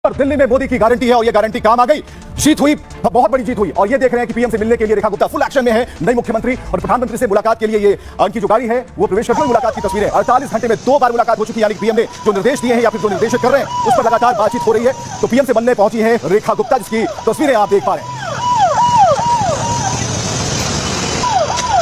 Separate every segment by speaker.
Speaker 1: और दिल्ली में मोदी की गारंटी है और ये गारंटी काम आ गई। जीत हुई, बहुत बड़ी जीत हुई। और ये देख रहे हैं कि पीएम से मिलने के लिए रेखा गुप्ता फुल एक्शन में है। नई मुख्यमंत्री और प्रधानमंत्री से मुलाकात के लिए ये उनकी जो गाड़ी है वो प्रवेश करती है। मुलाकात की तस्वीरें 48 घंटे में 2 बार मुलाकात हो चुकी है। यानी पीएम ने जो निर्देश दिए हैं या फिर जो निर्देशित कर रहे हैं उस पर लगातार बातचीत हो रही है। तो पीएम से मिलने पहुंची है रेखा गुप्ता, जिसकी तस्वीरें आप देख पा रहे हैं।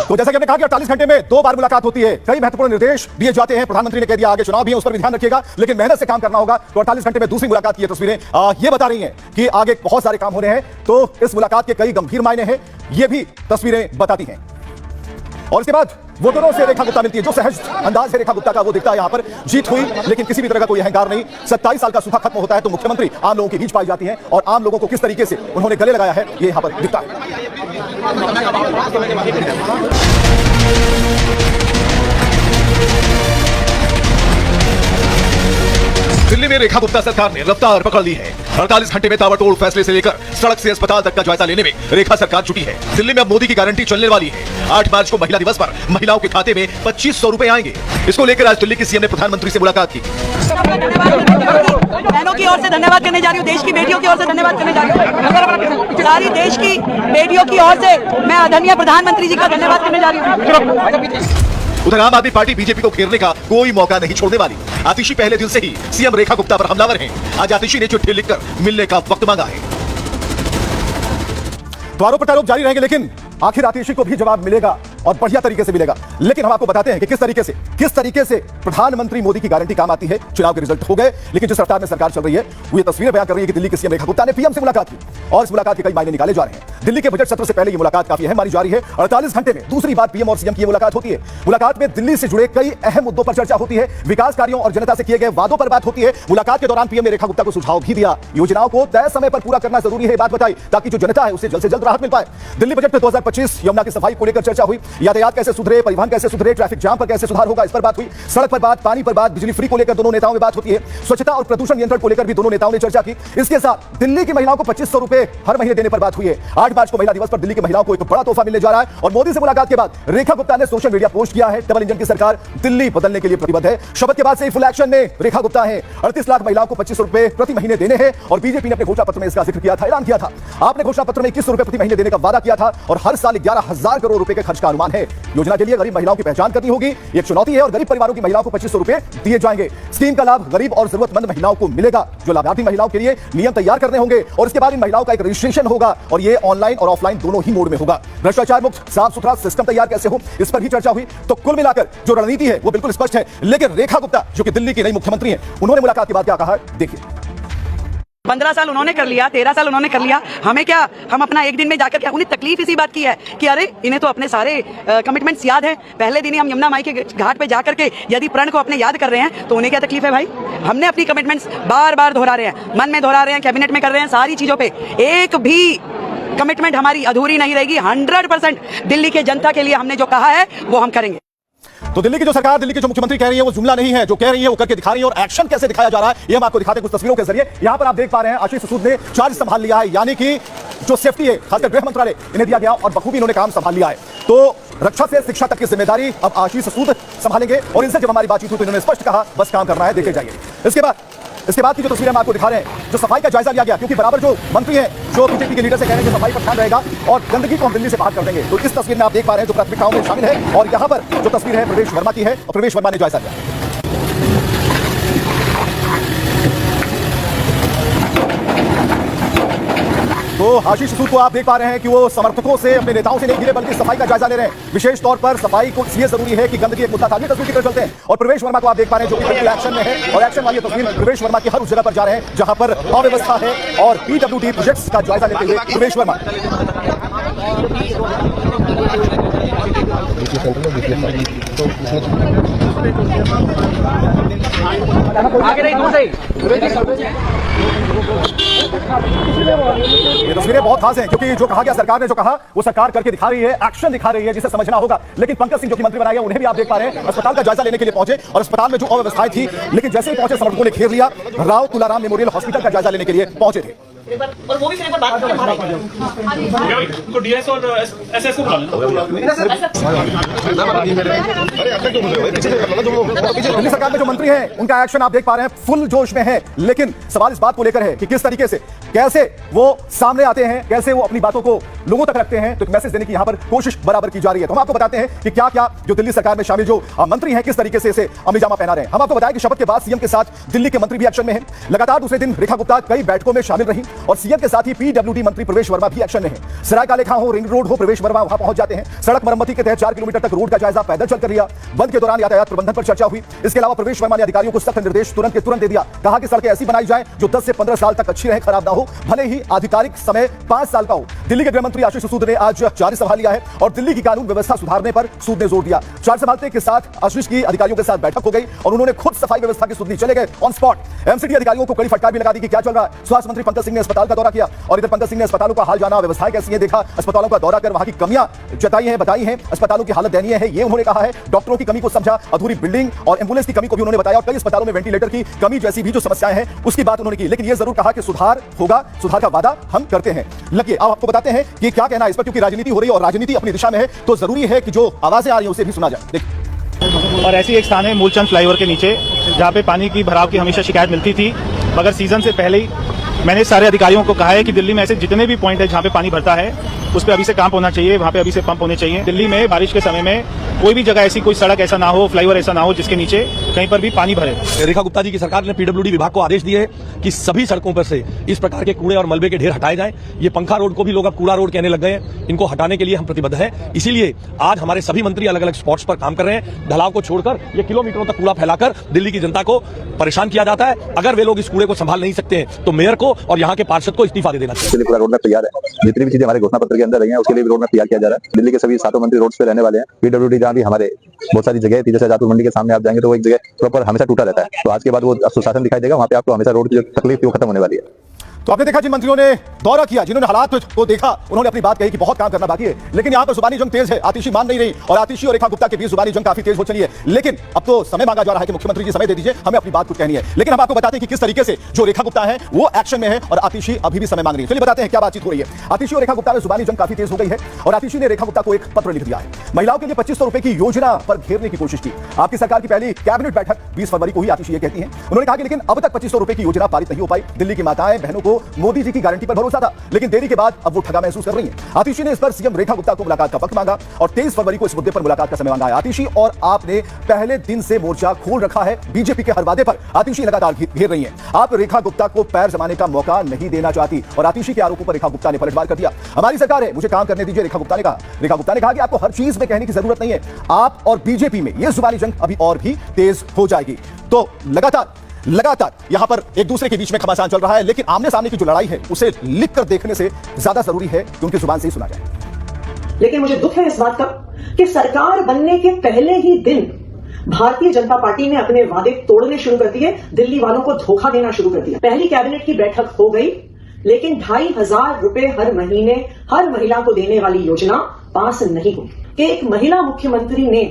Speaker 1: तो जैसा कि हमने कहा कि 48 घंटे में 2 बार मुलाकात होती है। कई महत्वपूर्ण निर्देश दिए जाते हैं। प्रधानमंत्री ने कह दिया आगे चुनाव भी है, उस पर भी ध्यान रखिएगा, लेकिन मेहनत से काम करना होगा। तो 48 घंटे में दूसरी मुलाकात की तस्वीरें ये बता रही हैं कि आगे बहुत सारे काम हो रहे हैं। तो इस मुलाकात के कई गंभीर मायने हैं, ये भी तस्वीरें बताती हैं। और इसके बाद वो दोनों से रेखा गुप्ता मिलती है। जो सहज अंदाज है रेखा गुप्ता का वो दिखता है यहाँ पर। जीत हुई, लेकिन किसी भी तरह का कोई अहंकार नहीं। 27 साल का सूखा खत्म होता है तो मुख्यमंत्री आम लोगों के बीच पाई जाती हैं और आम लोगों को किस तरीके से उन्होंने गले लगाया है ये यहाँ पर दिखता है। दिल्ली में रेखा गुप्ता सरकार ने रफ्तार पकड़ ली है। 48 घंटे में ताबड़तोड़ फैसले से लेकर सड़क से अस्पताल तक का जायजा लेने में रेखा सरकार जुटी है। दिल्ली में अब मोदी की गारंटी चलने वाली है। 8 मार्च को महिला दिवस पर महिलाओं के खाते में 2500 रुपए आएंगे। इसको लेकर आज दिल्ली की सीएम ने प्रधानमंत्री से मुलाकात की।
Speaker 2: बहनों की ओर से धन्यवाद करने जा रही हूँ, देश की बेटियों की ओर से धन्यवाद करने जा रही हूँ। सारी देश की बेटियों की ओर से मैं आदरणीय प्रधानमंत्री जी का धन्यवाद करने जा रही हूँ।
Speaker 1: उधर आम आदमी पार्टी बीजेपी को घेरने का कोई मौका नहीं छोड़ने वाली। आतिशी पहले दिन से ही सीएम रेखा गुप्ता पर हमलावर हैं। आज आतिशी ने चिट्ठी लिखकर मिलने का वक्त मांगा है। तो आरोप प्रत्यारोप जारी रहेंगे, लेकिन आखिर आतिशी को भी जवाब मिलेगा और बढ़िया तरीके से मिलेगा। लेकिन हम आपको बताते हैं कि किस तरीके से प्रधानमंत्री मोदी की गारंटी काम आती है। चुनाव के रिजल्ट हो गए, लेकिन जिस रफ्तार में सरकार चल रही है वो ये तस्वीरें बयान कर रही है कि दिल्ली के सीएम रेखा गुप्ता ने पीएम से मुलाकात की और इस मुलाकात के कई मायने निकाले जा रहे हैं। दिल्ली के बजट सत्र से पहले ये मुलाकात काफी अहम मानी जा रही है। 48 घंटे में दूसरी बार पीएम और सीएम की मुलाकात होती है। मुलाकात में दिल्ली से जुड़े कई अहम मुद्दों पर चर्चा होती है। विकास कार्यों और जनता से किए गए वादों पर बात होती है। मुलाकात के दौरान पीएम ने रेखा गुप्ता को सुझाव भी दिया। योजनाओं को तय समय पर पूरा करना जरूरी है, बात बताई, ताकि जो जनता है उसे जल्द से जल्द राहत मिल पाए। दिल्ली बजट में 2025 यमुना की सफाई को लेकर चर्चा हुई। यातायात कैसे सुधरे, परिवहन कैसे सुधरे, ट्रैफिक जाम पर कैसे सुधार होगा, इस पर बात हुई। सड़क पर बात, पानी पर बात, बिजली फ्री को लेकर दोनों नेताओं में बात होती है। स्वच्छता और प्रदूषण नियंत्रण को लेकर भी दोनों नेताओं ने चर्चा की। इसके साथ दिल्ली की महिलाओं को 2500 रुपए हर महीने देने पर बात हुई है। 8 मार्च को महिला दिवस पर दिल्ली की महिलाओं को एक बड़ा तोहफा मिलने जा रहा है। और मोदी से मुलाकात के बाद रेखा गुप्ता ने सोशल मीडिया पोस्ट किया है, डबल इंजन की सरकार दिल्ली बदलने के लिए प्रतिबद्ध है। शपथ के बाद से फुल एक्शन में रेखा गुप्ता है। 38 लाख महिलाओं को 2500 रुपए प्रति महीने देने हैं और बीजेपी ने अपने घोषणा पत्र में इसका जिक्र किया था, ऐलान किया था। आपने घोषणा पत्र में 2100 रुपए प्रति महीने देने का वादा किया था और हर साल 11,000 करोड़ रुपए के खर्च का अनुमान है। योजना के लिए गरीब महिलाओं की पहचान करनी होगी, एक चुनौती है और गरीब परिवारों की महिलाओं को 2500 रुपए दिए जाएंगे। स्कीम का लाभ गरीब और जरूरतमंद महिलाओं को मिलेगा। जो लाभार्थी महिलाओं के लिए नियम तैयार करने होंगे और इसके बाद इन महिलाओं का एक रजिस्ट्रेशन होगा और ये ऑनलाइन और ऑफलाइन दोनों ही मोड में होगा। भ्रष्टाचार मुक्त साफ सुथरा सिस्टम तैयार कैसे हो, इस पर भी चर्चा हुई। तो कुल मिलाकर जो रणनीति है वो बिल्कुल स्पष्ट है। लेकिन रेखा गुप्ता जो कि दिल्ली की नई मुख्यमंत्री हैं, उन्होंने मुलाकात के बाद क्या कहा, देखिए।
Speaker 2: 15 साल उन्होंने कर लिया, 13 साल उन्होंने कर लिया, हमें क्या, हम अपना एक दिन में जाकर क्या। उन्हें तकलीफ इसी बात की है कि अरे इन्हें तो अपने सारे कमिटमेंट्स याद हैं। पहले दिन ही हम यमुना माई के घाट पे जाकर के यदि प्रण को अपने याद कर रहे हैं तो उन्हें क्या तकलीफ है भाई। हमने अपनी कमिटमेंट्स बार बार दोहरा रहे हैं, मन में दोहरा रहे हैं, कैबिनेट में कर रहे हैं, सारी चीजों पे एक भी कमिटमेंट हमारी अधूरी नहीं रहेगी। 100% दिल्ली के जनता के लिए हमने जो कहा है वो हम करेंगे।
Speaker 1: तो दिल्ली की जो सरकार, दिल्ली की जो मुख्यमंत्री कह रही है वो जुमला नहीं है, जो कह रही है वो करके दिखा रही है। और एक्शन कैसे दिखाया जा रहा है ये हम आपको दिखाते हैं कुछ तस्वीरों के जरिए। यहां पर आप देख पा रहे हैं आशीष सूद ने चार्ज संभाल लिया है, यानी कि जो सेफ्टी है खासकर गृह मंत्रालय इन्हें दिया गया और बखूबी इन्होंने काम संभाल लिया है। तो रक्षा से शिक्षा तक की जिम्मेदारी अब आशीष सूद संभालेंगे और इनसे जब हमारी बातचीत हुई तो इन्होंने स्पष्ट कहा बस काम करना है, देखे जाइए। इसके बाद की जो तस्वीरें हम आपको दिखा रहे हैं, जो सफाई का जायजा लिया गया, क्योंकि बराबर जो मंत्री हैं जो बीजेपी के लीडर से कह रहे हैं कि सफाई पर ध्यान रहेगा और गंदगी को हम दिल्ली से बाहर कर देंगे। तो इस तस्वीर में आप देख पा रहे हैं जो प्राथमिकताओं में शामिल है। और यहाँ पर जो तस्वीर है प्रवेश वर्मा की है और प्रवेश वर्मा ने जायजा लिया। तो आशीष सूद को आप देख पा रहे हैं कि वो समर्थकों से, अपने नेताओं से नहीं गिरे बल्कि सफाई का जायजा ले रहे हैं। विशेष तौर पर सफाई को इसलिए जरूरी है कि गंदगी एक मुद्दा था। तस्वीर की तरफ चलते हैं और प्रवेश वर्मा को आप देख पा रहे हैं जो कि एक्शन में है और एक्शन वाली तस्वीर प्रवेश वर्मा की हर उस जगह पर जा रहे हैं जहां पर अव्यवस्था है और पीडब्ल्यूडी प्रोजेक्ट्स का जायजा लेते हुए प्रवेश वर्मा। ये तस्वीरें बहुत खास हैं क्योंकि जो कहा गया, सरकार ने जो कहा वो सरकार करके दिखा रही है, एक्शन दिखा रही है, जिसे समझना होगा। लेकिन पंकज सिंह जो कि मंत्री बनाए हैं उन्हें भी आप देख पा रहे हैं अस्पताल का जायजा लेने के लिए पहुंचे और अस्पताल में जो अव्यवस्थाएं थी, लेकिन जैसे ही पहुंचे समर्थकों ने घेर लिया। राव तुलाराम मेमोरियल हॉस्पिटल का जायजा लेने के लिए पहुंचे थे।
Speaker 3: और वो भी फिर एक बार बात करें
Speaker 4: तो डीएस और एसएस को बुला
Speaker 1: दिल्ली सरकार में जो मंत्री हैं उनका एक्शन आप देख पा रहे हैं, फुल जोश में है। लेकिन सवाल इस बात को लेकर है कि किस तरीके से, कैसे वो सामने आते हैं, कैसे वो अपनी बातों को लोगों तक रखते हैं। तो एक मैसेज देने की यहां पर कोशिश बराबर की जा रही है। तो हम आपको बताते हैं कि क्या क्या जो दिल्ली सरकार में शामिल जो मंत्री हैं किस तरीके से इसे अमीजामा पहना रहे हैं। हम आपको बताएं कि शपथ के बाद सीएम के साथ दिल्ली के मंत्री भी एक्शन में हैं। लगातार दूसरे दिन रेखा गुप्ता कई बैठकों में शामिल रही और सीएम के साथ ही पीडब्ल्यूडी मंत्री प्रवेश वर्मा भी एक्शन में है। सराय का लेखा हो, रिंग रोड हो, प्रवेश वर्मा वहां पहुंच जाते हैं। सड़क मरम्मती के तहत 4 किलोमीटर तक रोड का जायजा पैदल चलकर लिया। बंद के दौरान यातायात प्रबंधन पर चर्चा हुई। इसके अलावा प्रवेश वर्मा ने अधिकारियों को सख्त निर्देश तुरंत के तुरंत दे दिया। कहा कि सड़कें ऐसी बनाई जाए जो 10 से 15 साल तक अच्छी रहे, खराब ना हो, भले ही आधिकारिक समय 5 साल का हो। दिल्ली के गृह मंत्री आशीष सूद ने आज चार्ज संभाल लिया है और दिल्ली की कानून व्यवस्था सुधारने पर सूद ने जोर दिया। चार्ज संभालते के साथ आशीष की अधिकारियों के साथ बैठक हो गई और उन्होंने खुद सफाई व्यवस्था की सुधनी चले गए ऑन स्पॉट। एमसीडी अधिकारियों को कड़ी फटकार भी लगा दी कि क्या चल रहा है। स्वास्थ्य मंत्री पंकज सिंह ने अस्पताल का दौरा किया और इधर पंकज सिंह ने अस्पतालों का हाल जाना, व्यवस्थाएं कैसी है देखा, अस्पतालों का दौरा कर वहां की कमियां जताई हैं, बताई हैं। अस्पतालों की हालत दयनीय है ये उन्होंने कहा है। डॉक्टरों की कमी को समझा, अधूरी बिल्डिंग और एम्बुलेंस की कमी को भी उन्होंने बताया और कई अस्पतालों में वेंटिलेटर की कमी जैसी भी जो समस्याएं हैं उसकी बात उन्होंने की। लेकिन ये जरूर कहा कि सुधार होगा, सुधार का वादा हम करते हैं। लगिए अब आपको बताते हैं कि क्या कहना है इस पर, क्योंकि राजनीति हो रही है और राजनीति अपनी दिशा में है तो जरूरी है कि जो आवाजें आ रही हैं उसे भी सुना जाए। देखिए,
Speaker 4: और ऐसी एक स्थान है मूलचंद फ्लाईओवर के नीचे जहाँ पे पानी की भराव की हमेशा शिकायत मिलती थी, मगर सीजन से पहले ही मैंने सारे अधिकारियों को कहा है कि दिल्ली में ऐसे जितने भी पॉइंट है जहाँ पे पानी भरता है उस पर अभी से काम होना चाहिए, वहाँ पे अभी से पंप होने चाहिए। दिल्ली में बारिश के समय में कोई भी जगह ऐसी कोई सड़क ऐसा ना हो, फ्लाईओवर ऐसा ना हो जिसके नीचे कहीं पर भी पानी भरे।
Speaker 5: रेखा गुप्ता जी की सरकार ने पीडब्ल्यूडी विभाग को आदेश दिए कि सभी सड़कों पर से इस प्रकार के कूड़े और मलबे के ढेर हटाए जाएं। ये पंखा रोड को भी लोग अब कूड़ा रोड कहने लग गए हैं। इनको हटाने के लिए हम प्रतिबद्ध हैं। इसीलिए आज हमारे सभी मंत्री अलग अलग स्पॉट्स पर काम कर रहे हैं। ढलाव को छोड़कर ये किलोमीटरों तक कूड़ा फैलाकर दिल्ली की जनता को परेशान किया जाता है। अगर वे लोग इस कूड़े को संभाल नहीं सकते हैं तो मेयर को और यहाँ के पार्षद को इस्तीफा दे देना चाहिए।
Speaker 6: पूरा रोड मैप तैयार है, जितनी भी चीजें हमारे घोषणा पत्र के अंदर रही हैं उसके लिए भी रोड मैप तैयार किया जा रहा है। दिल्ली के सभी 7 मंत्री रोड्स पे रहने वाले हैं। पीडब्ल्यूडी जहाँ भी हमारे बहुत सारी जगह है, जैसे आजादपुर मंडी के सामने आप जाएंगे तो वो एक जगह प्रॉपर हमेशा टूटा रहता है, तो आज के बाद वो सुशासन दिखाई देगा, वहाँ पे आपको हमेशा रोड की जो तकलीफ थी वो खत्म होने वाली है।
Speaker 1: तो आपने देखा जिन मंत्रियों ने दौरा किया, जिन्होंने हालात को देखा, उन्होंने अपनी बात कही कि बहुत काम करना बाकी है। लेकिन यहाँ पर जुबानी जंग तेज है, आतिशी मान नहीं रही और आतिशी और रेखा गुप्ता के बीच जुबानी जंग काफी तेज हो चली है। लेकिन अब तो समय मांगा जा रहा है कि मुख्यमंत्री जी समय दे दीजिए, हमें अपनी बात कुछ कहनी है। लेकिन हम आपको बताते हैं कि किस तरीके से जो रेखा गुप्ता है वो एक्शन में है और आतिशी अभी भी समय मांग रही है। चलिए बताते हैं क्या बातचीत हो रही है। आतिशी और रेखा गुप्ता में जुबानी जंग काफी तेज हो गई है और आतिशी ने रेखा गुप्ता को एक पत्र लिख दिया है। महिलाओं के लिए 2500 रुपए की योजना पर घेरने की कोशिश की। आपकी सरकार की पहली कैबिनेट बैठक 20 फरवरी को हुई, आतिशी ये कहती है। उन्होंने कहा कि लेकिन अब तक 2500 रुपए की योजना पारित नहीं हो पाई। दिल्ली की माताएं बहनों को मोदी जी की गारंटी पर भरोसा था, लेकिन देरी के बाद अब वो ठगा महसूस कर रही हैं। आतिशी ने इस पर सीएम रेखा गुप्ता को मुलाकात का वक्त मांगा और 23 फरवरी को इस मुद्दे पर मुलाकात का समय मांगा है। आतिशी और आपने पहले दिन से मोर्चा खोल रखा है। बीजेपी के हर वादे पर आतिशी लगातार घेर रही हैं। आप रेखा गुप्ता को पैर जमाने का मौका नहीं देना चाहती और आतिशी के आरोपों पर रेखा गुप्ता ने पलटवार कर दिया। हमारी सरकार है, मुझे काम करने दीजिए, रेखा गुप्ता ने कहा। रेखा गुप्ता ने कहा कि आपको हर चीज में कहने की जरूरत नहीं है। आप और बीजेपी में यह जुबानी जंग अभी और भी तेज हो जाएगी। तो लगातार यहां पर एक दूसरे के बीच में घमासान चल रहा है, लेकिन आमने सामने की जो लड़ाई है उसे लिख कर देखने से ज्यादा जरूरी है कि उनकी जुबान से ही सुना जाए।
Speaker 3: लेकिन मुझे दुख है इस बात का कि सरकार बनने के पहले ही दिन भारतीय जनता पार्टी ने अपने वादे तोड़ने शुरू कर दिए, दिल्ली वालों को धोखा देना शुरू कर दिया। पहली कैबिनेट की बैठक हो गई, लेकिन 2500 रुपए हर महीने हर महिला को देने वाली योजना पास नहीं हुई कि एक महिला मुख्यमंत्री ने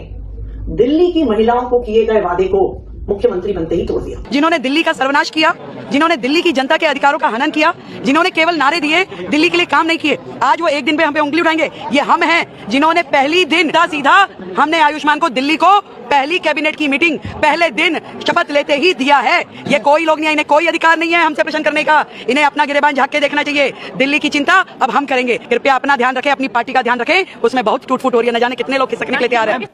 Speaker 3: दिल्ली की महिलाओं को किए गए वादे को मुख्यमंत्री बनते ही तोड़ दिया।
Speaker 2: जिन्होंने दिल्ली का सर्वनाश किया, जिन्होंने दिल्ली की जनता के अधिकारों का हनन किया, जिन्होंने केवल नारे दिए, दिल्ली के लिए काम नहीं किए, आज वो एक दिन पे हम पे उंगली उठाएंगे। ये हम हैं जिन्होंने पहली दिन सीधा हमने आयुष्मान को दिल्ली को पहली कैबिनेट की मीटिंग पहले दिन शपथ लेते ही दिया है। ये कोई लोग नहीं है, इन्हें कोई अधिकार नहीं है हमसे प्रश्न करने का। इन्हें अपना गिरेबान झांक के देखना चाहिए। दिल्ली की चिंता अब हम करेंगे। कृपया अपना ध्यान रखें, अपनी पार्टी का ध्यान रखें, उसमें बहुत टूट फूट हो रही है, न जाने कितने लोग खिसकने के लिए तैयार है।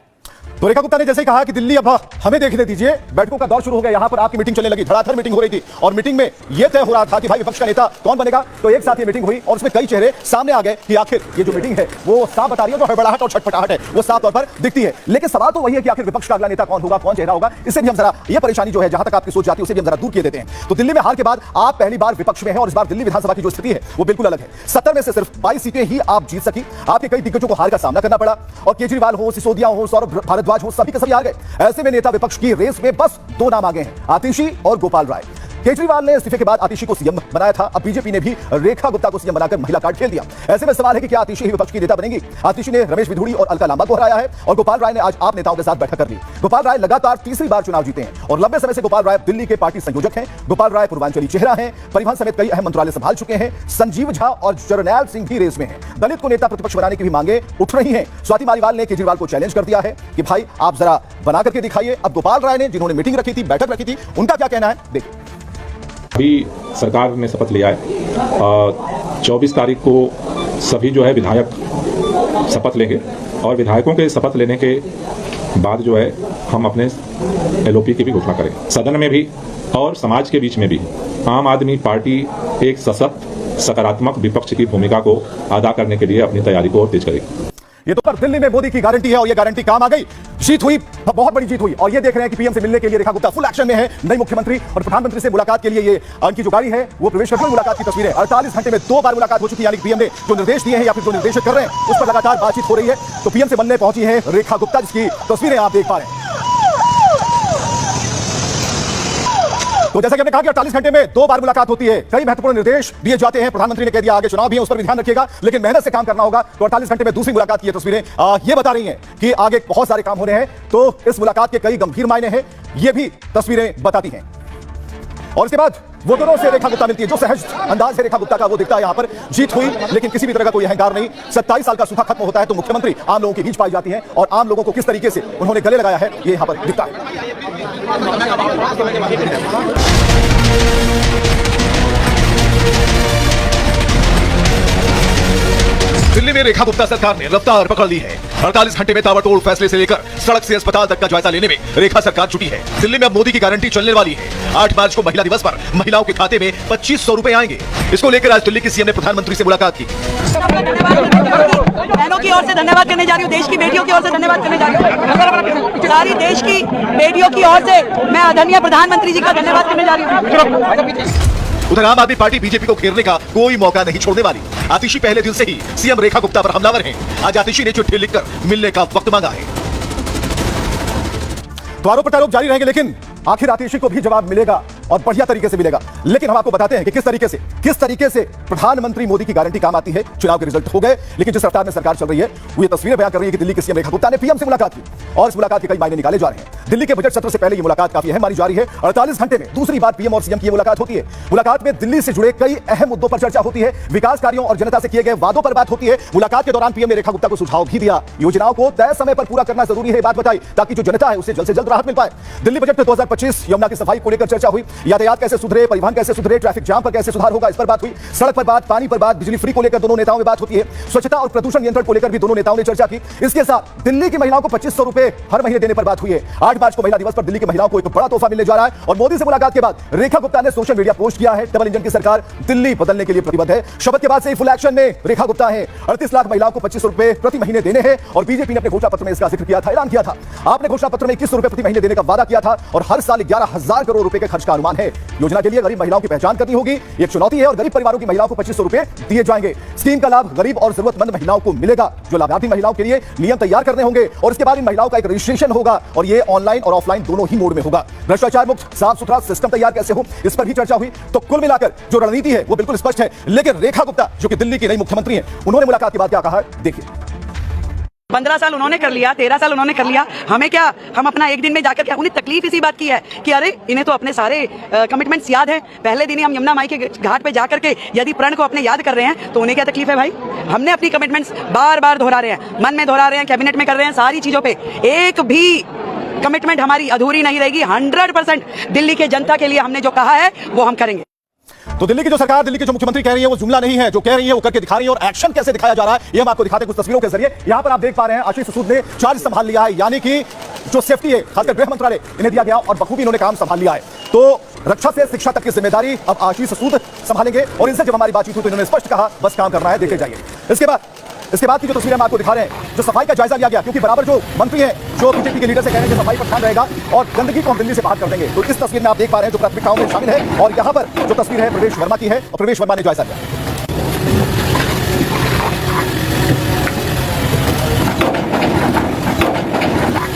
Speaker 1: तो रेखा गुप्ता ने जैसे ही कहा कि दिल्ली अब हमें देखने दीजिए, बैठकों का दौर शुरू हो गया। यहां पर आपकी मीटिंग चलने लगी, धड़ाधड़ मीटिंग हो रही थी और मीटिंग में यह तय हो रहा था कि भाई विपक्ष का नेता कौन बनेगा। तो एक साथ ये मीटिंग हुई और उसमें कई चेहरे सामने आ गए कि आखिर ये जो मीटिंग है वो साफ बता रही है, जो हड़बड़ाहट और छटपटाहट है वो साफ तौर पर दिखती है। लेकिन सवाल तो वही है कि आखिर विपक्ष का अगला नेता कौन होगा, कौन चेहरा होगा। इससे भी हम जरा ये परेशानी जो है जहां तक आपकी सोच जाती है उसे भी हम जरा दूर किए देते हैं। तो दिल्ली में हार के बाद आप पहली बार विपक्ष में हैं और इस बार दिल्ली विधानसभा की जो स्थिति है वो बिल्कुल अलग है। 70 में से सिर्फ 22 सीटें ही आप जीत सकी। आपके कई दिग्गजों को हार का सामना करना पड़ा और केजरीवाल हो, सिसोदिया हो, सौरभ भारद्वाज हो, सभी के सभी हार गए। ऐसे में नेता विपक्ष की रेस में बस 2 नाम आगे हैं, आतिशी और गोपाल राय। केजरीवाल ने इस्तीफे के बाद आतिशी को सीएम बनाया था। अब बीजेपी ने भी रेखा गुप्ता को सीएम बनाकर महिला कार्ड खेल दिया। ऐसे में सवाल है कि क्या आतिशी ही विपक्ष की नेता बनेंगी? आतिशी ने रमेश विधुड़ी और अलका लांबा को हराया है और गोपाल राय ने आज आप नेताओं के साथ बैठक कर ली। गोपाल राय लगातार तीसरी बार चुनाव जीते हैं और लंबे समय से गोपाल राय दिल्ली के पार्टी संयोजक हैं। गोपाल राय पूर्वांचली चेहरा हैं, परिवहन समेत कई अहम मंत्रालय संभाल चुके हैं। संजीव झा और जरनैल सिंह भी रेस में हैं। दलित को नेता प्रतिपक्ष बनाने की भी मांगे उठ रही हैं। स्वाति मालीवाल ने केजरीवाल को चैलेंज कर दिया है कि भाई आप जरा बना करके दिखाइए। अब गोपाल राय ने, जिन्होंने मीटिंग रखी थी, बैठक रखी थी, उनका क्या कहना है देखिए।
Speaker 7: अभी सरकार ने शपथ लिया है 24 तारीख को सभी जो है विधायक शपथ लेंगे और विधायकों के शपथ लेने के बाद जो है हम अपने एलओपी की भी घोषणा करेंगे। सदन में भी और समाज के बीच में भी आम आदमी पार्टी एक सशक्त सकारात्मक विपक्ष की भूमिका को अदा करने के लिए अपनी तैयारी को और तेज करेगी।
Speaker 1: ये तो पर दिल्ली में मोदी की गारंटी है और ये गारंटी काम आ गई। जीत हुई, बहुत बड़ी जीत हुई और ये देख रहे हैं कि पीएम से मिलने के लिए रेखा गुप्ता फुल एक्शन में है। नई मुख्यमंत्री और प्रधानमंत्री से मुलाकात के लिए ये उनकी जो गाड़ी है वो प्रवेश करती है। मुलाकात की तस्वीरें 48 घंटे में 2 बार मुलाकात हो चुकी है। यानी पीएम ने जो निर्देश दिए हैं या फिर जो निर्देशित कर रहे हैं उस पर लगातार बातचीत हो रही है। तो पीएम से मिलने पहुंची है रेखा गुप्ता, जिसकी तस्वीरें आप देख पा रहे हैं। तो जैसा कि हमने कहा कि 48 घंटे में 2 बार मुलाकात होती है। कई महत्वपूर्ण निर्देश दिए जाते हैं। प्रधानमंत्री ने कह दिया आगे चुनाव भी है, उस पर भी ध्यान रखिएगा, लेकिन मेहनत से काम करना होगा। तो 48 घंटे में दूसरी मुलाकात की तस्वीरें ये बता रही हैं कि आगे बहुत सारे काम हो रहे हैं। तो इस मुलाकात के कई गंभीर मायने हैं, ये भी तस्वीरें बताती हैं। और इसके बाद वो दोनों से रेखा गुप्ता मिलती है। जो सहज अंदाज है रेखा गुप्ता का वो दिखता है यहाँ पर। जीत हुई, लेकिन किसी भी तरह का कोई अहंकार नहीं। 27 साल का सूखा खत्म होता है तो मुख्यमंत्री आम लोगों के बीच पाई जाती है और आम लोगों को किस तरीके से उन्होंने गले लगाया है ये यहाँ पर दिखता है। दिल्ली में रेखा गुप्ता सरकार ने रफ्तार पकड़ ली है। 48 घंटे में ताबड़तोड़ फैसले से लेकर सड़क से अस्पताल तक का जायजा लेने में रेखा सरकार जुटी है। दिल्ली में अब मोदी की गारंटी चलने वाली है। 8 मार्च को महिला दिवस पर महिलाओं के खाते में 2500 रुपए आएंगे। इसको लेकर आज दिल्ली की सीएम ने प्रधानमंत्री से मुलाकात की।
Speaker 2: बहनों की ओर से धन्यवाद करने जा रही हूँ, देश की बेटियों की ओर से धन्यवाद करने जा रही हूँ। सारी देश की बेटियों की ओर से मैं आदरणीय प्रधानमंत्री जी का धन्यवाद करने जा रही हूँ।
Speaker 1: उधर आम आदमी पार्टी बीजेपी को घेरने का कोई मौका नहीं छोड़ने वाली। आतिशी पहले दिन से ही सीएम रेखा गुप्ता पर हमलावर हैं। आज आतिशी ने चिट्ठी लिखकर मिलने का वक्त मांगा है। तो आरोप प्रत्यारोप जारी रहेंगे, लेकिन आखिर आतिशी को भी जवाब मिलेगा और बढ़िया तरीके से मिलेगा। लेकिन हम आपको बताते हैं कि किस तरीके से प्रधानमंत्री मोदी की गारंटी काम आती है। चुनाव के रिजल्ट हो गए, लेकिन जिस रफ्तार में सरकार चल रही है वो ये तस्वीरें बयान कर रही है कि दिल्ली के सीएम रेखा गुप्ता ने पीएम से मुलाकात की और इस मुलाकात के कई मायने निकाले जा रहे हैं। दिल्ली के बजट सत्र से पहले ये मुलाकात काफी अहम मानी जा रही है। 48 घंटे में दूसरी बार पीएम और सीएम की मुलाकात होती है। मुलाकात में दिल्ली से जुड़े कई अहम मुद्दों पर चर्चा होती है। विकास कार्यों और जनता से किए गए वादों पर बात होती है। मुलाकात के दौरान पीएम ने रेखा गुप्ता को सुझाव भी दिया। योजनाओं को तय समय पर पूरा करना जरूरी है, बात बताई, ताकि जो जनता है उसे जल्द से जल्द राहत मिल पाए। दिल्ली बजट में 2025 यमुना की सफाई को लेकर चर्चा हुई। यातायात कैसे सुधरे, परिवहन कैसे सुधरे, ट्रैफिक जाम पर कैसे सुधार होगा, इस पर बात हुई। सड़क पर बात, पानी पर बात, बिजली फ्री को लेकर दोनों नेताओं में बात होती है। स्वच्छता और प्रदूषण नियंत्रण को लेकर भी दोनों नेताओं ने चर्चा की। इसके साथ दिल्ली की महिलाओं को 2500 रुपए हर महीने देने पर बात हुई है। 8 मार्च को महिला दिवस पर दिल्ली की महिलाओं को एक बड़ा तोहफा मिलने जा रहा है। और मोदी से मुलाकात के बाद रेखा गुप्ता ने सोशल मीडिया पोस्ट किया है, डबल इंजन की सरकार दिल्ली बदलने के लिए प्रतिबद्ध है। शपथ के बाद से ही फुल एक्शन में रेखा गुप्ता है। 38 लाख महिलाओं को 2500 रुपए प्रति महीने देने हैं और बीजेपी ने अपने घोषणा पत्र में इसका जिक्र किया था, ऐलान किया था। आपने घोषणा पत्र में 2100 रुपए प्रति महीने देने का वादा किया था और हर साल 11,000 करोड़ रुपए के खर्च का अनुमान है। योजना के लिए गरीब महिलाओं की पहचान करनी होगी, एक चुनौती है और गरीब परिवारों की महिलाओं को 2500 रुपए दिए जाएंगे। स्कीम का लाभ गरीब और जरूरतमंद महिलाओं को मिलेगा। जो लाभार्थी महिलाओं के लिए नियम तैयार करने होंगे और इसके बाद इन महिलाओं का एक रजिस्ट्रेशन होगा और ये ऑनलाइन और ऑफलाइन दोनों ही मोड में होगा। भ्रष्टाचार मुक्त साफ सुथरा सिस्टम तैयार कैसे हो, इस पर भी चर्चा हुई। तो कुल मिलाकर जो रणनीति है वो बिल्कुल स्पष्ट है। लेकिन रेखा गुप्ता जो कि दिल्ली की नई मुख्यमंत्री हैं, उन्होंने मुलाकात के बाद क्या कहा, देखिए।
Speaker 2: 15 साल उन्होंने कर लिया, 13 साल उन्होंने कर लिया, हमें क्या, हम अपना एक दिन में जाकर क्या, उन्हें तकलीफ इसी बात की है कि अरे इन्हें तो अपने सारे कमिटमेंट्स याद हैं। पहले दिन ही हम यमुना माई के घाट पे जाकर के यदि प्रण को अपने याद कर रहे हैं तो उन्हें क्या तकलीफ है भाई। हमने अपनी कमिटमेंट्स बार बार दोहरा रहे हैं, मन में दोहरा रहे हैं, कैबिनेट में कर रहे हैं, सारी चीजों पे एक भी कमिटमेंट हमारी अधूरी नहीं रहेगी। 100% दिल्ली के जनता के लिए हमने जो कहा है वो हम करेंगे।
Speaker 1: तो दिल्ली की जो सरकार, दिल्ली की जो मुख्यमंत्री कह रही है वो जुमला नहीं है, जो कह रही है वो करके दिखा रही है। और एक्शन कैसे दिखाया जा रहा है ये हम आपको दिखाते हैं कुछ तस्वीरों के जरिए। यहां पर आप देख पा रहे हैं आशीष सूद ने चार्ज संभाल लिया है, यानी कि जो सेफ्टी है खासकर गृह मंत्रालय इन्हें दिया गया और बखूबी इन्होंने काम संभाल लिया है। तो रक्षा से शिक्षा तक की जिम्मेदारी अब आशीष सूद संभालेंगे और इनसे जब हमारी बातचीत हुई तो इन्होंने स्पष्ट कहा बस काम करना है, देखे जाइए। इसके बाद की जो तस्वीरें हम आपको दिखा रहे हैं, जो सफाई का जायजा लिया गया, क्योंकि बराबर जो मंत्री हैं जो बीजेपी के लीडर से कह रहे हैं कि सफाई पर ध्यान रहेगा और गंदगी को हम दिल्ली से बाहर कर देंगे। तो इस तस्वीर में आप देख पा रहे हैं जो प्राथमिकताओं में शामिल है और यहां पर जो तस्वीर है प्रवेश वर्मा की है और प्रवेश वर्मा ने जायजा लिया।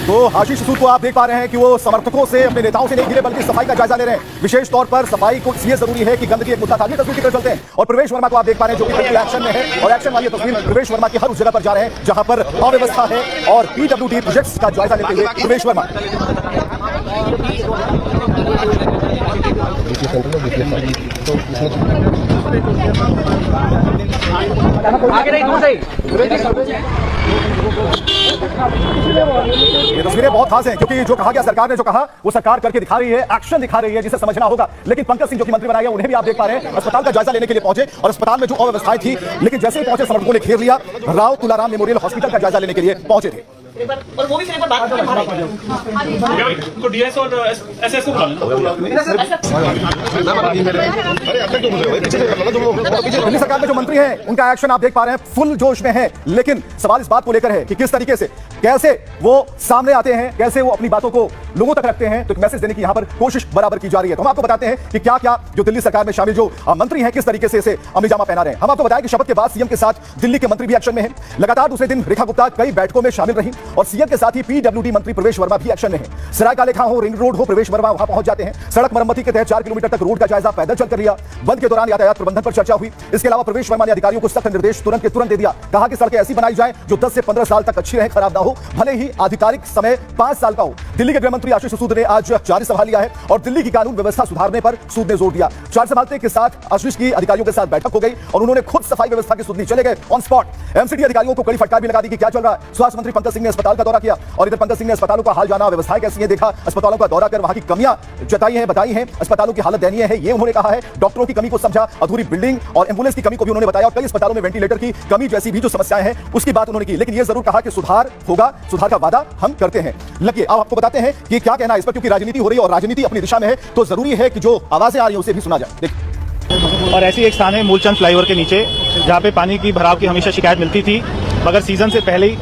Speaker 1: तो आशीष सूद को आप देख पा रहे हैं कि वो समर्थकों से, अपने नेताओं से नहीं गिरे बल्कि सफाई का जायजा ले रहे हैं। विशेष तौर पर सफाई को इसलिए जरूरी है कि गंदगी एक मुद्दा था। तस्वीर की तरफ चलते हैं और प्रवेश वर्मा को आप देख पा रहे हैं जो कि एक्शन में है, और एक्शन वाली तस्वीर प्रवेश वर्मा की हर उस जगह पर जा रहे हैं जहां पर अव्यवस्था है, और पीडब्ल्यूडी प्रोजेक्ट्स का जायजा लेते हुए प्रवेश वर्मा। ये तस्वीरें बहुत खास हैं क्योंकि जो कहा गया, सरकार ने जो कहा वो सरकार करके दिखा रही है, एक्शन दिखा रही है, जिसे समझना होगा। लेकिन पंकज सिंह जो कि मंत्री बनाए गए, उन्हें भी आप देख पा रहे हैं अस्पताल का जायजा लेने के लिए पहुंचे, और अस्पताल में जो अव्यवस्थाएं थी, लेकिन जैसे ही पहुंचे समर्थकों ने घेर लिया। राव तुलाराम मेमोरियल हॉस्पिटल का जायजा लेने के लिए पहुंचे थे।
Speaker 3: और वो भी सिर्फ बात
Speaker 8: तो डीएस और एसएस को
Speaker 1: दिल्ली सरकार में जो मंत्री हैं उनका एक्शन आप देख पा रहे हैं, फुल जोश में है। लेकिन सवाल इस बात को लेकर है कि किस तरीके से, कैसे वो सामने आते हैं, कैसे वो अपनी बातों को लोगों तक रखते हैं। तो एक मैसेज देने की यहां पर कोशिश बराबर की जा रही है। तो हम आपको बताते हैं कि क्या क्या जो दिल्ली सरकार में शामिल जो मंत्री हैं किस तरीके से इसे अमलीजामा पहना रहे हैं। हम आपको बताएं कि शपथ के बाद सीएम के साथ दिल्ली के मंत्री भी एक्शन में हैं। लगातार दूसरे दिन रेखा गुप्ता कई बैठकों में शामिल रही, और सीएम के साथ ही पीडब्ल्यूडी मंत्री प्रवेश वर्मा भी एक्शन में है। सराय का लेखा हो, रिंग रोड हो, प्रवेश वर्मा वहां पहुंच जाते हैं। सड़क मरम्मति के तहत 4 किलोमीटर तक रोड का जायजा पैदल चलकर लिया। बंद के दौरान यातायात प्रबंधन पर चर्चा हुई। इसके अलावा प्रवेश वर्मा ने अधिकारियों को सख्त निर्देश तुरंत के तुरंत दे दिया। कहा कि सड़कें ऐसी बनाई जाए जो 10 से 15 साल तक अच्छी रहे, खराब ना हो, भले ही आधिकारिक समय 5 साल का हो। दिल्ली के गृह मंत्री आशीष सूद ने आज चार्ज संभाल लिया है, और दिल्ली की कानून व्यवस्था सुधारने पर सूद ने जोर दिया। चार्ज संभालते के साथ आशीष की अधिकारियों के साथ बैठक हो गई, और उन्होंने खुद सफाई व्यवस्था की सुधनी चले गए ऑन स्पॉट। एमसीडी अधिकारियों को कड़ी फटकार भी लगा दी कि क्या चल रहा है। स्वास्थ्य मंत्री पंकज सिंह ने अस्पताल का दौरा किया, और इधर पंकज सिंह ने अस्पतालों का हाल जाना, व्यवस्थाएं कैसी हैं देखा, अस्पतालों का दौरा कर वहां की कमियां जताई हैं, बताई हैं। अस्पतालों की हालत दयनीय है, ये उन्होंने कहा है। डॉक्टरों की कमी को समझा, अधूरी बिल्डिंग और एम्बुलेंस की कमी को भी उन्होंने बताया, और कई अस्पतालों में वेंटिलेटर की कमी जैसी भी जो समस्याएं हैं उसकी बात उन्होंने की। लेकिन ये जरूर कहा कि सुधार होगा, सुधार का वादा हम करते हैं। लगिए अब आपको बताते हैं कि क्या कहना है इस पर, क्योंकि राजनीति हो रही है और राजनीति अपनी दिशा में है, तो जरूरी है कि जो आवाजें आ रही हैं उसे भी सुना जाए। देखिए,
Speaker 4: और ऐसी एक स्थान है मूलचंद फ्लाईओवर के नीचे, जहाँ पे पानी की भराव की हमेशा शिकायत मिलती थी, मगर सीजन से पहले ही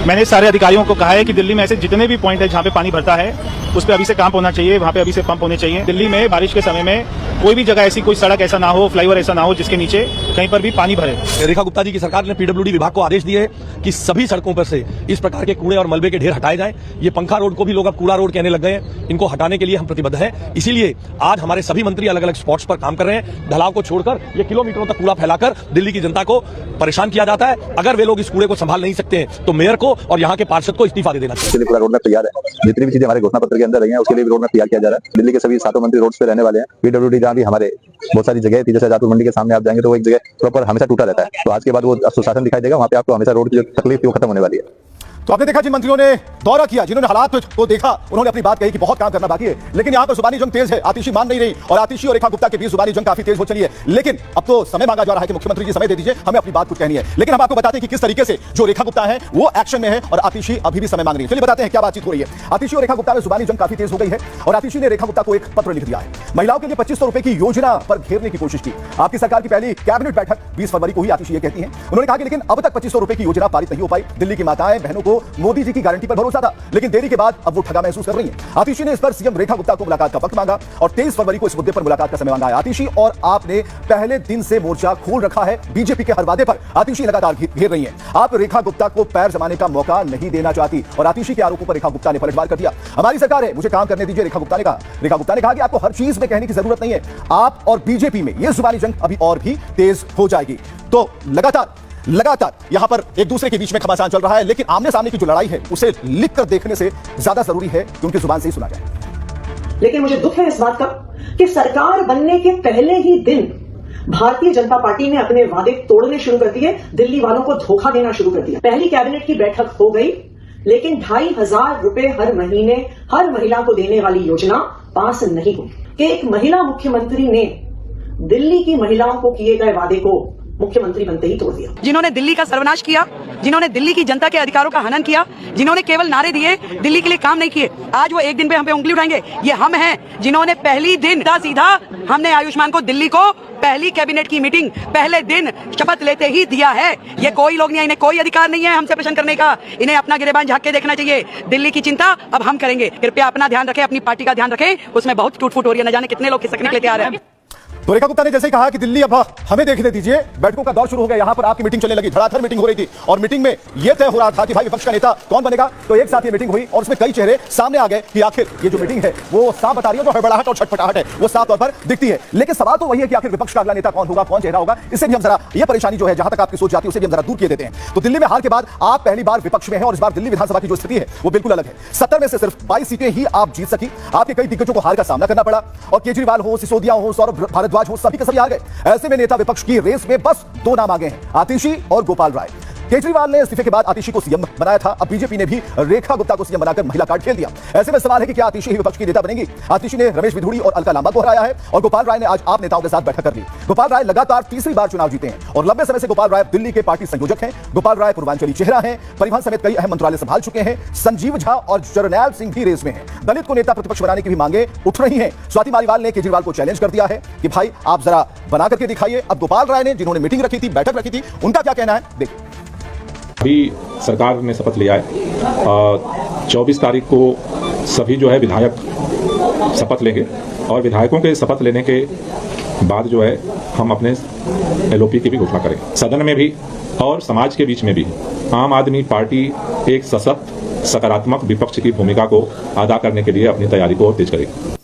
Speaker 4: मैंने सारे अधिकारियों को कहा है कि दिल्ली में ऐसे जितने भी पॉइंट है जहाँ पे पानी भरता है उस पर अभी से काम होना चाहिए, वहाँ पे अभी से पंप होने चाहिए। दिल्ली में बारिश के समय में कोई भी जगह ऐसी, कोई सड़क ऐसा ना हो, फ्लाईओवर ऐसा ना हो जिसके नीचे कहीं पर भी पानी भरे।
Speaker 5: रेखा गुप्ता जी की सरकार ने पीडब्ल्यूडी विभाग को आदेश दिए कि सभी सड़कों पर से इस प्रकार के कूड़े और मलबे के ढेर हटाए जाएं। ये पंखा रोड को भी लोग अब कूड़ा रोड कहने लग गए हैं। इनको हटाने के लिए हम प्रतिबद्ध हैं। इसीलिए आज हमारे सभी मंत्री अलग अलग स्पॉट्स पर काम कर रहे हैं। ढलाव को छोड़कर ये किलोमीटरों तक कूड़ा फैलाकर दिल्ली की जनता को परेशान किया जाता है। अगर वे लोग इस कूड़े को संभाल नहीं सकते हैं तो मेयर को और यहाँ के पार्षद को इस्तीफा दे देना चाहिए।
Speaker 6: पूरा रोड मैप तैयार है, जितनी भी चीजें हमारे घोषणा पत्र के अंदर रही हैं उसके लिए रोड मैप तैयार किया जा रहा है। दिल्ली के सभी 7 मंत्री रोड्स पे रहने वाले हैं। पीडब्ल्यूडी जहाँ भी हमारे बहुत सारी जगह थी, जैसे आजादपुर मंडी के सामने आप जाएंगे तो वो एक जगह प्रॉपर हमेशा टूटा रहता है। तो आज के बाद वो सुशासन दिखाई देगा, वहाँ पे आपको हमेशा रोड की जो तकलीफ थी वो खत्म होने वाली है।
Speaker 1: तो आपने देखा जिन मंत्रियों ने दौरा किया, जिन्होंने हालात को देखा, उन्होंने अपनी बात कही कि बहुत काम करना बाकी है। लेकिन यहाँ पर जुबानी जंग तेज है, आतिशी मान नहीं रही, और आतिशी और रेखा गुप्ता के बीच जुबानी जंग काफी तेज हो चली है। लेकिन अब तो समय मांगा जा रहा है कि मुख्यमंत्री जी समय दे दीजिए, हमें अपनी बात कुछ कहनी है। लेकिन हम आपको बताते हैं कि किस तरीके से जो रेखा गुप्ता है वो एक्शन में है, और आतिशी अभी भी समय मांग रही है। चलिए बताते हैं क्या बातचीत हो रही है। आतिशी और रेखा गुप्ता में जुबानी जंग काफी तेज हो गई है, और आतिशी ने रेखा गुप्ता को एक पत्र लिख दिया है। महिलाओं के लिए 2500 रुपए की योजना पर घेरने की कोशिश की। आपकी सरकार की पहली कैबिनेट बैठक 20 फरवरी को हुई, आतिशी ये कहती है। उन्होंने कहा कि लेकिन अब तक 2500 रुपए की योजना पारित नहीं हो पाई। दिल्ली की माताएं बहनों को मोदी जी की गारंटी पर भरोसा था, लेकिन देरी के बाद अब वो ठगा महसूस कर रही हैं। आतिशी ने इस पर सीएम रेखा गुप्ता को मुलाकात का वक्त मांगा, और 23 फरवरी को इस मुद्दे पर मुलाकात का समय मांगा है। आतिशी और आपने पहले दिन से मोर्चा खोल रखा है। बीजेपी के हर वादे पर आतिशी लगातार घेर रही हैं। आप रेखा गुप्ता को पैर जमाने का मौका नहीं देना चाहती, और आतिशी के आरोपों पर रेखा गुप्ता ने पलटवार कर दिया। हमारी सरकार है, मुझे काम करने दीजिए, रेखा गुप्ता ने कहा। रेखा गुप्ता ने कहा कि आपको हर चीज में कहने की जरूरत नहीं है। आप और बीजेपी में यह जुबानी जंग अभी और भी तेज हो जाएगी। तो लगातार यहां पर एक दूसरे के बीच में घमासान चल रहा है, लेकिन आमने सामने की जो लड़ाई है उसे लिख कर देखने से ज्यादा जरूरी है कि उनकी जुबान से ही सुना जाए।
Speaker 3: लेकिन मुझे दुख है इस बात का कि सरकार बनने के पहले ही दिन भारतीय जनता पार्टी ने अपने वादे तोड़ने शुरू कर दिए, दिल्ली वालों को धोखा देना शुरू कर दिया। पहली कैबिनेट की बैठक हो गई, लेकिन 2500 रुपए हर महीने हर महिला को देने वाली योजना पास नहीं हुई। कि एक महिला मुख्यमंत्री ने दिल्ली की महिलाओं को किए गए वादे को मुख्यमंत्री बनते ही तोड़ दिया।
Speaker 2: जिन्होंने दिल्ली का सर्वनाश किया, जिन्होंने दिल्ली की जनता के अधिकारों का हनन किया, जिन्होंने केवल नारे दिए, दिल्ली के लिए काम नहीं किए, आज वो एक दिन पे हम पे उंगली उठाएंगे। ये हम हैं जिन्होंने पहली दिन सीधा हमने आयुष्मान को दिल्ली को पहली कैबिनेट की मीटिंग पहले दिन शपथ लेते ही दिया है। ये कोई लोग नहीं है, इन्हें कोई अधिकार नहीं है हमसे प्रश्न करने का। इन्हें अपना गिरेबान झांक के देखना चाहिए। दिल्ली की चिंता अब हम करेंगे। कृपया अपना ध्यान रखें, अपनी पार्टी का ध्यान रखें, उसमें बहुत टूट फूट हो रही है, न जाने कितने लोग खिसकने के लिए तैयार हैं।
Speaker 1: तो रेखा गुप्ता ने जैसे ही कहा कि दिल्ली अब हमें देखने दीजिए, बैठकों का दौर शुरू हो गया, यहां पर आपकी मीटिंग चलने लगी, धड़ाधड़ मीटिंग हो रही थी और मीटिंग में यह तय हो रहा था कि भाई विपक्ष का नेता कौन बनेगा। तो एक साथ ये मीटिंग हुई और उसमें कई चेहरे सामने आ गए कि आखिर ये जो मीटिंग है वो साफ बता रही है, जो हड़बड़ाहट और छटपटाहट है वो साफ तौर पर दिखती है। लेकिन सवाल तो वही है कि आखिर विपक्ष का अगला नेता कौन होगा, कौन चेहरा होगा। इससे भी हम जरा ये परेशानी जो है जहां तक आपकी सोच जाती है उसे भी हम जरा दूर किए देते हैं। तो दिल्ली में हार के बाद आप पहली बार विपक्ष में हैं और इस बार दिल्ली विधानसभा की जो स्थिति है वो बिल्कुल अलग है। 70 में से सिर्फ 22 सीटें ही आप जीत सकी, आपके कई दिग्गजों को हार का सामना करना पड़ा और केजरीवाल हो, सिसोदिया हो, सौरभ भारद्वाज हो, सभी के सभी हार गए। ऐसे में नेता विपक्ष की रेस में बस दो नाम आगे हैं, आतिशी और गोपाल राय। केजरीवाल ने इस्तीफे के बाद आतिशी को सीएम बनाया था, अब बीजेपी ने भी रेखा गुप्ता को सीएम बनाकर महिला कार्ड खेल दिया। ऐसे में सवाल है कि क्या आतिशी ही विपक्ष की नेता बनेंगी। आतिशी ने रमेश विधुड़ी और अलका लांबा को हराया है और गोपाल राय ने आज आप नेताओं के साथ बैठक कर ली। गोपाल राय लगातार तीसरी बार चुनाव जीते हैं और लंबे समय से गोपाल राय दिल्ली के पार्टी संयोजक हैं। गोपाल राय पूर्वांचली चेहरा है, परिवहन समेत कई अहम मंत्रालय संभाल चुके हैं। संजीव झा और जरनैल सिंह भी रेस में हैं। दलित को नेता प्रतिपक्ष बनाने की भी मांगे उठ रही हैं। स्वाति मालीवाल ने केजरीवाल को चैलेंज कर दिया है कि भाई आप जरा बना करके दिखाइए। अब गोपाल राय ने, जिन्होंने मीटिंग रखी थी, बैठक रखी थी, उनका क्या कहना है देखिए।
Speaker 7: अभी सरकार ने शपथ लिया है, 24 तारीख को सभी जो है विधायक शपथ लेंगे और विधायकों के शपथ लेने के बाद जो है हम अपने LOP की भी घोषणा करेंगे। सदन में भी और समाज के बीच में भी आम आदमी पार्टी एक सशक्त सकारात्मक विपक्ष की भूमिका को अदा करने के लिए अपनी तैयारी को और तेज करेगी।